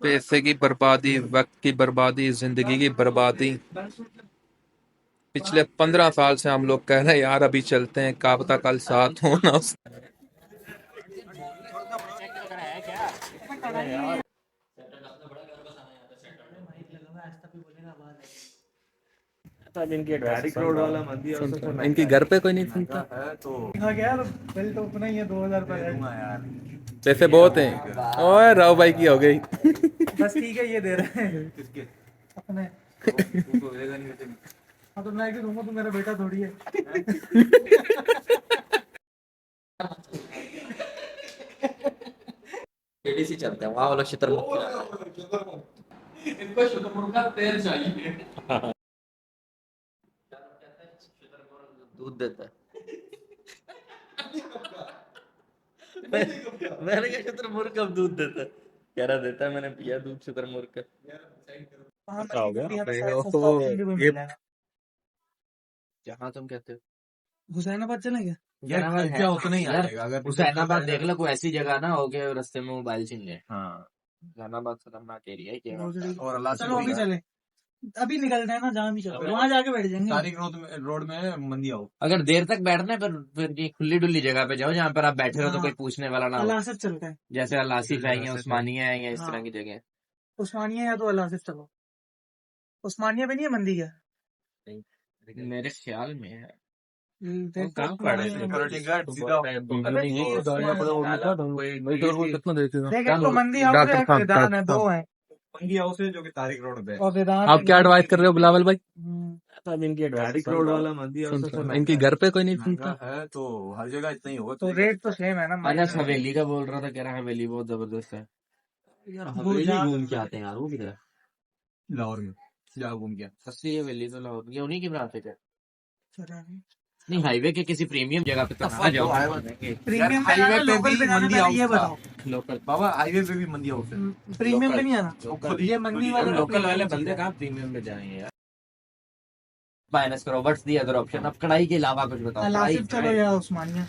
पैसे की बर्बादी, वक्त की बर्बादी, जिंदगी की बर्बादी। पिछले 15 साल से हम लोग कह रहे हैं यार अभी चलते हैं, क्या पता कल साथ हो ना। तब इनकी एडवाइस रोड वाला मंदी और सबको इनकी घर पे कोई नहीं सुनता। है तो हाँ यार, बिल तो उतना ही है, 2000 रुपये है। दूंगा यार। पैसे बहुत हैं। ओए राव भाई की हो गई। बस ठीक है, ये दे रहे हैं किसके? अपने। तू तो देगा नहीं वैसे भी। हाँ तो मैं क्यों दूंगा, तू मेरा बेटा थोड़ी है। एडीसी चलते हैं वहां वाला शुतुरमुर्ग। इनको शुतुरमुर्ग का तेल चाहिए। दूध देता है। मैंने कहा शुतुरमुर्ग कब दूध देता है? कह रहा देता है, मैंने पिया दूध शुतुरमुर्ग का। वहाँ क्या हो गया? यहाँ पे भाई, शायद वो सस्ता ऑप्शन भी कोई मिल जाएगा। जहाँ तुम कहते हो हुसैनाबाद चलेंगे? यार खर्चा उतना ही यार, आएगा अगर हुसैनाबाद देख लो, कोई ऐसी जगह ना हो के रास्ते में मोबाइल छीन ले। हाँ। हुसैनाबाद खतरनाक एरिया है क्या? और अल्लाह से चलो अभी चले, अभी निकलते हैं ना, जहाँ भी चलो वहाँ जाके बैठ जाएंगे। तारिक रोड में मंदी आओ। अगर देर तक बैठना है फिर ये खुली डुल्ली जगह पे जाओ जहाँ पर आप बैठे रहो तो कोई पूछने वाला ना हो। अलासिफ चलते हैं। जैसे अल आसिफ है या उस्मानिया है या इस तरह की जगह। उस्मानिया या तो अलासिफ चलो। उस्मानिया पे नहीं है मंदी क्या? मेरे ख्याल में है। देखो कहाँ पड़े थे? सिक्योरिटी गार्ड सीधा कितना देखेगा? देख, एक तो मंदी हाउस है, एक वेदान है, दो है। मंदी हाउस है जो कि तारिक रोड पे है। और वेदान आप क्या एडवाइस कर रहे हो बिलावल भाई? तब इनकी तारिक रोड वाला मंदी हाउस सबसे इनकी घर पे कोई नहीं महंगा सुनता। है तो हर जगह इतना ही होगा। तो रेट तो सेम है ना। अरे हवेली का बोल रहा था, कह रहा हवेली बहुत जबरदस्त है। यार हवेली घूम के आते हैं यार, वो किधर है? लाहौर में जाओ घूम के। सस्ती हवेली तो लाहौर की, उन्हीं की ब्रांच है क्या? चलो। नहीं, हाईवे के किसी प्रीमियम जगह पे तो ना जाओ। प्रीमियम पे हाईवे जाना, पे लोकल भी पे जाना, मंदी पहले हाउस ये था। बताओ। लोकल बाबा हाईवे पे भी मंदी हाउस है। प्रीमियम पे नहीं आना, लोकल ये मंदी वाले लोकल वाले बंदे कहाँ प्रीमियम में जाएंगे यार? माइनस करो, व्हाट्स दी अदर ऑप्शन? अब कढ़ाई के अलावा कुछ बताओ। अलासिफ चलो या उस्मानिया।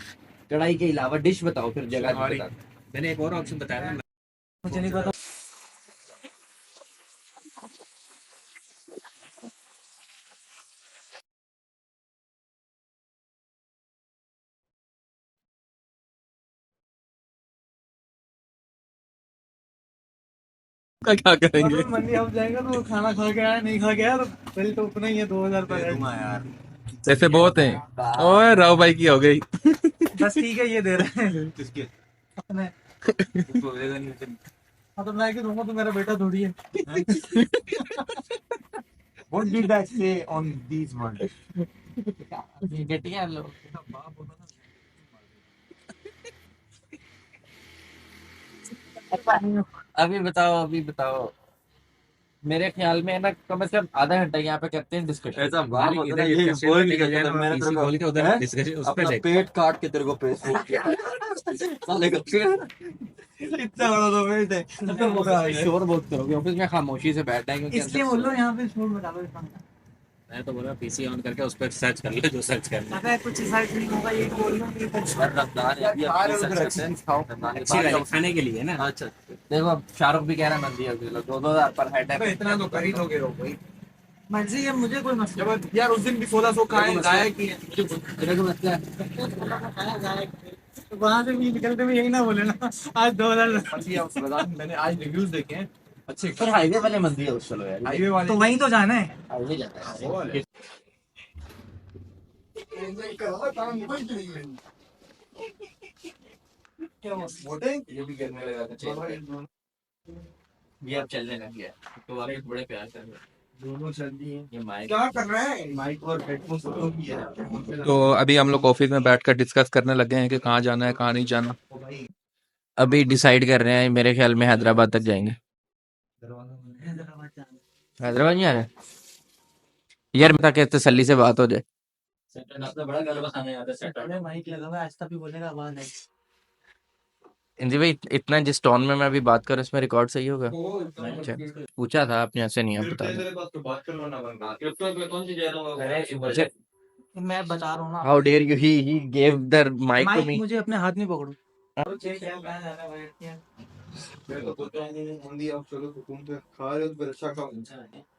कढ़ाई के अलावा डिश बताओ, फिर जगह बता। मैंने एक और ऑप्शन बताया ना। मुझे नहीं पता। का क्या करेंगे? मंडी हाउस जाएगा तो खाना खा के आया, नहीं खा के आया तो बिल तो उतना ही है, 2000 रुपये है। दूंगा यार। पैसे बहुत हैं। ओए राव भाई की हो गई। बस ठीक है, ये दे रहे हैं किसके? अपने। तू तो देगा नहीं वैसे भी। हाँ तो मैं क्यों दूंगा, तू मेरा बेटा थोड़ी है। What did I say on these words? घटिया लोग। अभी बताओ मेरे ख्याल में ना कम से कम आधा घंटा यहाँ पे करते हैं डिस्कशन। ऐसा बाप होता है, ये बोल नहीं सकता था, मैंने तेरे को बोल के उधर डिस्कशन उस पे पेट काट के तेरे को पेश किया। साले का इतना बड़ा तो पेट है। शोर बहुत करोगे ऑफिस में, खामोशी से बैठा है क्योंकि इसलिए बोल लो यहाँ पे शोर बता दो। मैं तो बोला पीसी ऑन करके उस पर सर्च कर ले जो सर्च करना। अगर कुछ डिसाइड नहीं होगा, ये बोल लो कि कुछ अच्छी वाली खाने के लिए ना। अच्छा देखो, अब शाहरुख भी कह रहा है मंदी है, 2,000 पर हेड है। इतना तो कर ही दोगे रो भाई। मर्जी है, मुझे कोई मसला यार उस दिन भी 1600 खाए गाय की। देखो मतलब नहीं। वहाँ से भी निकलते हुए यही ना बोले ना आज 2000। मैंने आज रिव्यूज देखे हैं अच्छे। फिर हाईवे वाले मंदी है उस, चलो यार हाईवे वाले तो वहीं तो जाना है। हाईवे जाता है। ये भी गिरने लगा था। ये अब चलने लग गया तो वाले बड़े प्यार कर रहे हैं। दोनों चल दिए। ये माइक क्या कर रहे हैं? माइक और हेडफोन दोनों की है। तो अभी हम लोग ऑफिस में बैठकर डिस्कस करने लगे हैं कि कहाँ जाना है कहाँ नहीं जाना। अभी डिसाइड कर रहे हैं, मेरे ख्याल में हैदराबाद तक जाएंगे। हैदराबाद नहीं आ रहे यार, मैं ताकि तसल्ली से बात हो जाए। बड़ा गलबा खाने आता है सैटरडे। माइक लगा हुआ है, आज तक भी बोलेगा आवाज है। इंजी भाई, इतना जिस टोन में मैं अभी बात कर रहा हूँ इसमें रिकॉर्ड सही होगा? अच्छा, पूछा था आपने, ऐसे नहीं आप बता रहे। मैं बता रहा हूँ ना, how dare you, he gave the mike to mike me. मुझे अपने हाथ में पकड़ो। मैं तो सोचा ही नहीं मंदी आप चलो सुकून से खा रहे हो तो फिर अच्छा खाओ,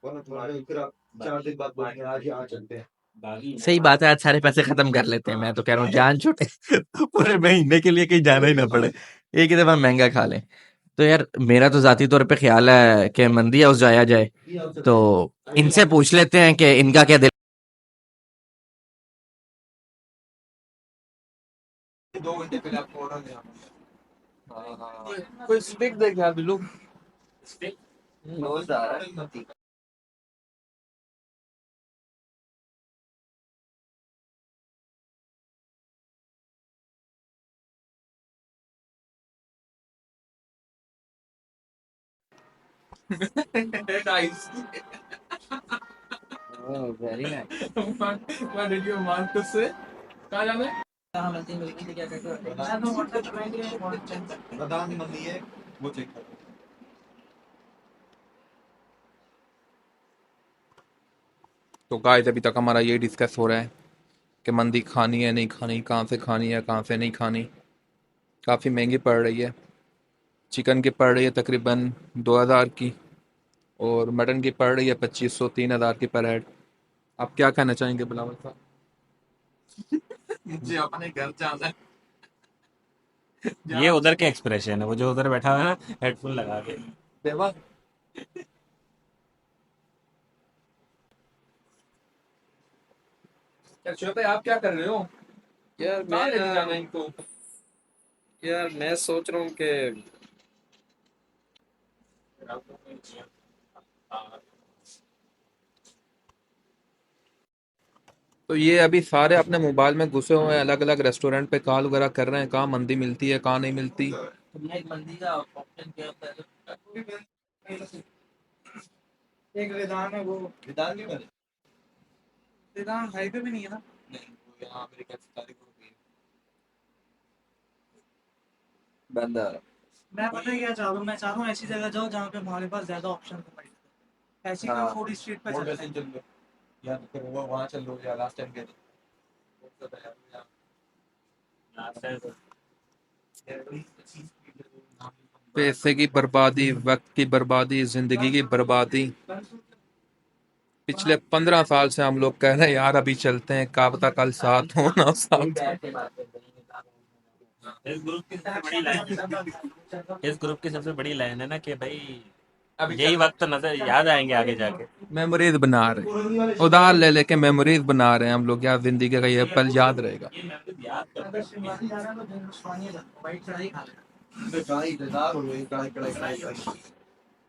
वरना तुम्हारे फिर आप 4 दिन बाद बोलेंगे आज यहाँ चलते हैं। सही बात है, आज सारे पैसे खत्म कर लेते हैं। मैं तो कह रहा हूँ जान छूटे पूरे महीने के लिए कहीं जाना ही ना पड़े, एक ही दफा महंगा खा लें। तो यार मेरा तो जाती तौर पे ख्याल है कि मंदी हाउस जाया जाए, तो इनसे पूछ लेते हैं कि इनका क्या दिल। 2 घंटे पहले आपको ऑर्डर दिया। कोई स्टिक देख यार बिल्लू। रोज आ रहा है। Nice. Very nice. What did you want to say? कहाँ जाना है? बादाम की मंदी है, वो चेक करो। तो गाइस अभी तक हमारा ये डिस्कस हो रहा है कि मंदी खानी है नहीं खानी, कहाँ से खानी है कहाँ से नहीं खानी। काफ़ी महंगी पड़ रही है। चिकन की पड़ रही है तकरीबन 2000 की, और मटन की पड़ रही है 2500-3000 की पर हेड। आप क्या कहना चाहेंगे बिलावल साहब? मुझे अपने घर जाना है। ये उधर के एक्सप्रेशन है, वो जो उधर बैठा हुआ है ना हेडफोन लगा के। देवा क्या श्वेता आप क्या कर रहे हो? यार कहाँ लेके जाना है मैं इनको? यार मैं सोच रहा हूँ कि तो ये अभी सारे अपने मोबाइल में घुसे हुए हैं, अलग अलग रेस्टोरेंट पे कॉल वगैरह कर रहे हैं, कहाँ मंदी मिलती है कहाँ नहीं मिलती। एक वेदान है वो, विदान नहीं बने। वेदान हाईवे में नहीं है ना। नहीं, वो यहाँ अमेरिका से तारीख को गई। बंदा मैं पता है क्या चाह रहा हूँ, मैं चाह रहा हूँ ऐसी जगह जाओ जहाँ पे हमारे पास ज्यादा ऑप्शन हो भाई। ऐसी कोई हाँ। फूड स्ट्रीट पे मोड़ चलते से हैं। चल लो, या तो फिर वो वहाँ चल लो, या लास्ट टाइम गए थे। पैसे की बर्बादी, वक्त की बर्बादी, जिंदगी की बर्बादी। पिछले 15 साल से हम लोग कह रहे हैं यार अभी चलते हैं, क्या पता कल साथ हो ना साथ हो। इस ग्रुप की सबसे बड़ी लाइन इस ग्रुप की सबसे बड़ी लाइन है ना कि भाई यही वक्त नजर याद आएंगे आगे जाके। मेमोरीज बना रहे हैं, उधार ले लेके मेमोरीज बना रहे हैं हम लोग यार, जिंदगी का ये पल याद रहेगा। अगर शिवानी जा रहा है तो हिंदुस्तानी है, वाइट कढ़ाई खा लेना। कढ़ाई इंतजार हो गई, कढ़ाई कढ़ाई कढ़ाई कढ़ाई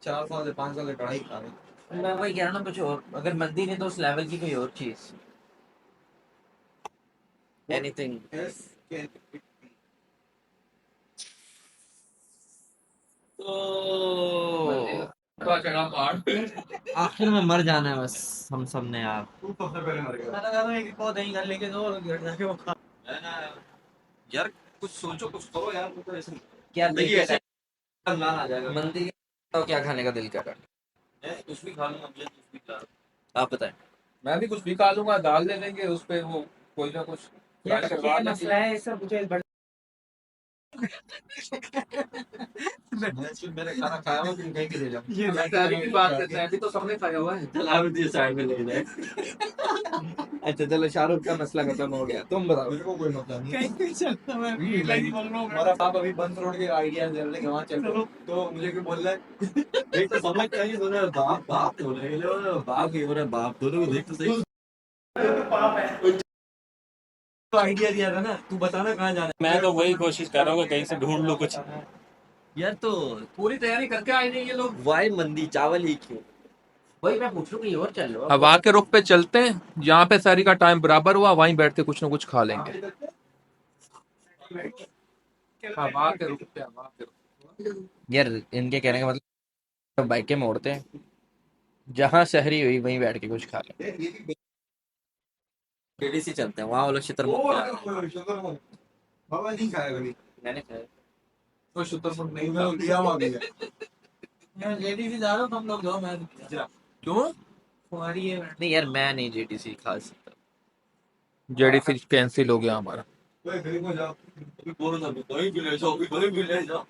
4 साल से 5 साल से कढ़ाई खा रहे। मैं वही कह रहा हूँ ना, कुछ और अगर मंदी नहीं तो उस लेवल की कोई और चीज, एनीथिंग। आखिर में मर जाना है बस हम सब ने यार। तू सबसे पहले मर गया। मैं लगा रहा हूँ एक पौधा ही घर लेके जाओ और घर जाके वो खा। है ना यार, कुछ सोचो, कुछ करो यार। तो ऐसे क्या देखिए ऐसे रमजान आ जाएगा, मंदी तो क्या खाने का दिल कर रहा मैं कुछ भी खा लूंगा, मुझे कुछ भी खा। है, आप बताएं। मैं भी कुछ भी खा लूंगा, दाल ले लेंगे उस पे वो कोई ना कुछ यार करवा ये लेंगे। मसला है, सब कुछ बड़ा मैंने खाना खाया हुआ, तुम कहीं के ले जाओ। ये अभी की बात करते हैं, अभी तो सबने खाया हुआ है। चलाओ दिए साइड में ले जाए। अच्छा चलो, शाहरुख का मसला खत्म हो गया, तुम बताओ। मेरे को कोई मतलब नहीं। कहीं नहीं चलता, मैं लाइन बोल रहा हूँ। हमारा बाप अभी बंद रोड के आइडिया दे रहे हैं, वहाँ चलो। तो मुझे क्यों बोल रहा है? एक तो समझ चाहिए, दोनों बाप बाप बोल रहे हैं, बाप ही हो रहा है, बाप दोनों को देख तो सही। तो आइडिया दिया था ना, तू बताना कहाँ जाना मैं तो वही कोशिश कर रहा हूँ कि कहीं से ढूंढ लूँ कुछ। यार तो पूरी तैयारी करके आए नहीं ये लोग। वाई मंदी चावल ही क्यों? वही मैं पूछ रहा हूँ कहीं और चल लो। हवा के रुख पे चलते हैं, जहाँ पे शहरी का टाइम बराबर हुआ वहीं बैठ के कुछ ना कुछ खा लेंगे। हवा के रुख पे, हवा के रुख यार इनके कहने का मतलब बाइकें मोड़ते हैं, जहाँ शहरी हुई वहीं बैठ के कुछ खा ले। है। केडीसी चलते हैं, वहाँ वाला क्षेत्र बाबा नहीं खाया कभी। मैंने खाया। तो शुतरमुर्ग नहीं मैं लिया हुआ भी है। मैं लेडी से जा रहा हूँ, तुम लोग जाओ, मैं क्यों? तुम्हारी है। नहीं यार मैं नहीं जेडीसी खा सकता। जेडीसी कैंसिल हो गया हमारा। कोई कहीं को जाओ, अभी बोलो ना, कहीं भी ले जाओ, अभी कहीं भी ले जाओ।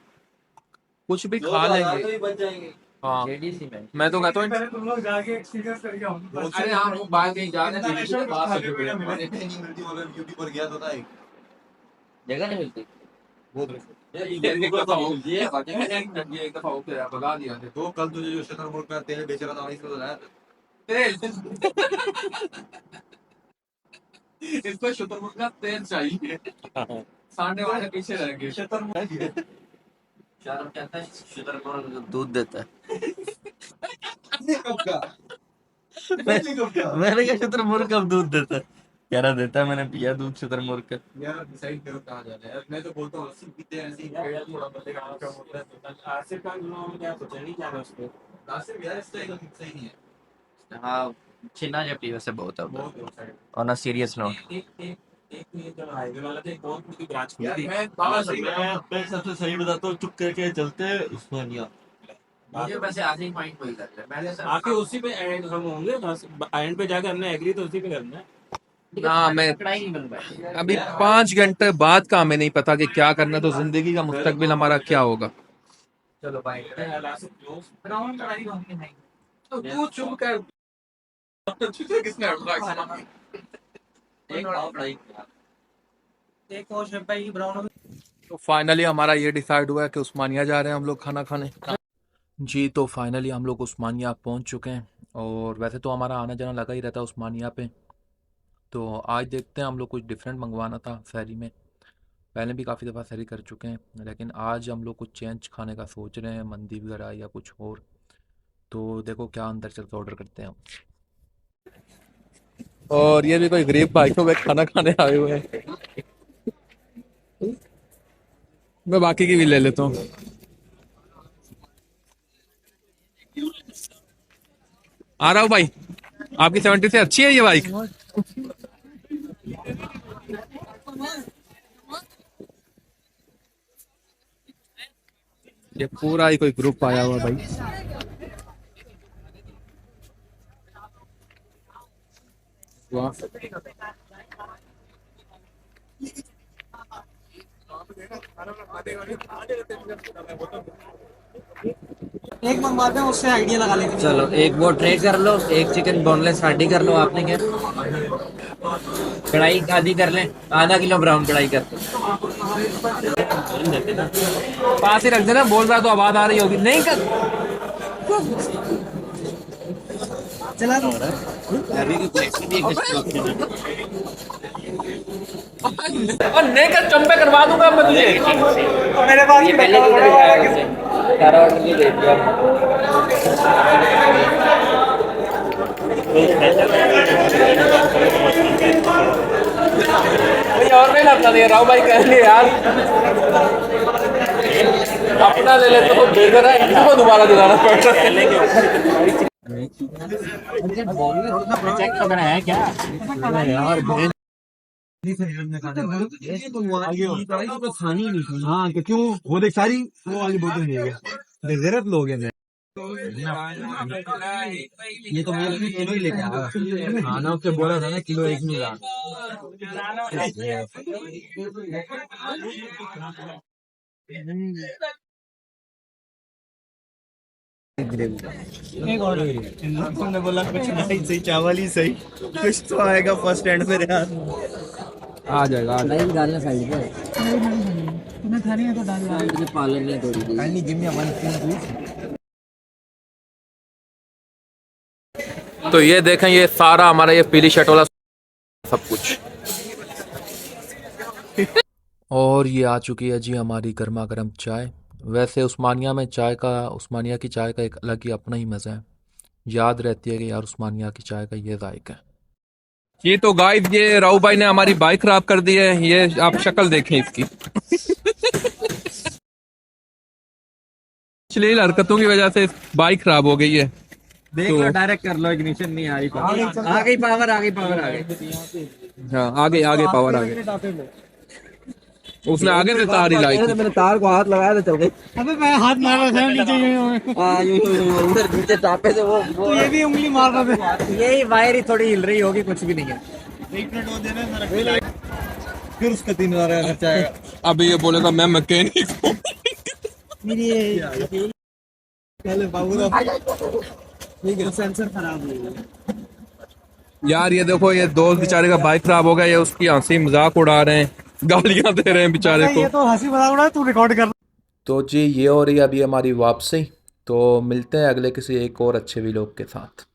कुछ भी दो खा हजार लेंगे। तो ही बच जाएंगे। हाँ जेडीसी में मैं तो कहता हूँ पहले तुम लोग जाके एक्सपीरियंस करके आओ। अरे हम लोग बाहर कहीं जा रहे हैं इंटरनेशनल बात खाने करते पीने हुए। मिले। नहीं मिलती मतलब यूट्यूब पर गया तो था एक जगह नहीं मिलती। एक दफा हो एक दफा हो गया भगा दिया थे तो कल तुझे जो शतरमुर्ग का तेल बेच रहा था वहीं से तो लाया था। इसको शुतुरमुर्ग का तेल चाहिए। सांडे वाले पीछे रह गए। शाहरुख कहता है शुतुरमुर्ग दूध देता है। मैंने कहा शुतुरमुर्ग कब दूध देता है? कह रहा देता है, मैंने पिया दूध शुतुरमुर्ग का। यार डिसाइड करो कहाँ जाना है यार। मैं तो बोलता हूँ अस्सी पीते हैं ऐसे ही पेड़ थोड़ा बंदे का कम होता है। आसिफ का उन्होंने क्या सोचा नहीं जाना उस पे। नासिर यार इसका एकदम सही नहीं है। हाँ, छिन्ना जपटी वैसे बहुत है उधर। बहुत है side. On a serious note, एक ये जो हाईवे वाला था, एक बहुत बड़ी ब्रांच खुली यार थी। मैं बाबा सही मैं सबसे सही बताता हूँ, चुप करके चलते उस्मानिया। मुझे वैसे आज ही पॉइंट वही लग रहा है। मैंने आके उसी पे एंड हम होंगे, बस एंड पे जाके हमने एग्री तो उसी पे करना है। ना मैं कड़ाई नहीं बन पाई। अभी 5 घंटे बाद का हमें नहीं पता कि क्या करना है, तो जिंदगी का मुस्तकबिल हमारा क्या होगा। चलो बाय। ब्राउन कढ़ाई होंगी नहीं। तो तू चुप कर। तुझे किसने अटैक एक पाव कड़ाई। एक और शेफ भाई ब्राउन। तो फाइनली हमारा ये डिसाइड हुआ है कि उस्मानिया जा रहे हैं हम लोग खाना खाने। जी तो फाइनली हम लोग उस्मानिया पहुंच चुके हैं। और वैसे तो हमारा आना जाना लगा ही रहता है उस्मानिया पे। तो आज देखते हैं, हम लोग कुछ डिफरेंट मंगवाना था सहरी में। पहले भी काफ़ी दफ़ा सहरी कर चुके हैं, लेकिन आज हम लोग कुछ चेंज खाने का सोच रहे हैं, मंदी वगैरह या कुछ और। तो देखो क्या अंदर चल के ऑर्डर करते हैं हम। और ये भी कोई गरीब भाइयों में खाना खाने आए हुए हैं। मैं बाकी की भी ले लेता हूँ। आ रहा हूँ भाई। आपकी 70 से अच्छी है ये बाइक। ये पूरा ही कोई ग्रुप आया हुआ भाई। वाह एक मंगवाते हैं उससे आइडिया लगा लेंगे। चलो एक वो ट्रे कर लो, एक चिकन बोनलेस हांडी कर लो। आपने क्या कढ़ाई आधी कर लें, आधा किलो ब्राउन कढ़ाई कर। पास ही रख देना। बोल रहा तो आवाज आ रही होगी नहीं कर। चला दो। और नहीं कर चंपे करवा दूंगा मैं तुझे। मेरे पास ये पहले की तरह जाएगा हमने। सारा ऑर्डर नहीं दे दिया। भाई और नहीं लगता नहीं राव भाई कह लिए यार। अपना ले ले तो बेहतर है, इसको दोबारा दिलाना पड़ रहा है। चेक तो करा है क्या? खानी नहीं। हाँ तो क्यों वो देख सारी वो वाली बोतल नहीं है। गैरत लोग हैं ये तो मैं भी किलो ही लेके आया। खाना उससे बोला था ना किलो एक नहीं ला। एक और तुमने बोला कुछ नहीं सही, चावल ही सही, कुछ तो आएगा फर्स्ट एंड में यार। आ जाएगा। डालना साइड पे। तुम्हें खानी है तो डाल दो। मुझे पालन नहीं थोड़ी दी। Kindly give me one spoon please. तो ये देखें, ये सारा हमारा ये पीली शर्ट वाला सब कुछ। और ये आ चुकी है जी हमारी गर्मा गर्म चाय। वैसे उस्मानिया की चाय का एक अलग ही अपना ही मज़ा है। याद रहती है कि यार उस्मानिया की चाय का ये जायका है। ये तो गाइस, ये राव भाई ने हमारी बाइक खराब कर दी है। ये आप शक्ल देखें इसकी। पिछली हरकतों की वजह से बाइक खराब हो गई है। देख लो डायरेक्ट कर लो, इग्निशन नहीं आ रही। आ गई पावर, आ गई पावर, आ गई। हाँ आगे पावर आगे। उसने आगे से तार हिलाई थी। मैंने तार को हाथ लगाया तो चल गई। अबे मैं हाथ मार रहा था नीचे उधर नीचे टापे से वो तो ये भी उंगली मार रहा था। यही वायर ही थोड़ी हिल रही होगी, कुछ भी नहीं है। एक मिनट वो देना फिर उसका 3 बार खर्चा आएगा। अभी ये बोलेगा मैं मैकेनिक हूँ। मेरी पहले बाबू का ठीक है सेंसर खराब हो गया। यार ये देखो, ये दोस्त बेचारे का बाइक खराब हो गया, ये उसकी हंसी मजाक उड़ा रहे हैं, गालियां दे रहे हैं बेचारे को। ये तो हंसी मजाक उड़ा, तू रिकॉर्ड कर। तो जी ये हो रही है अभी हमारी वापसी। तो मिलते हैं अगले किसी एक और अच्छे व्लॉग के साथ।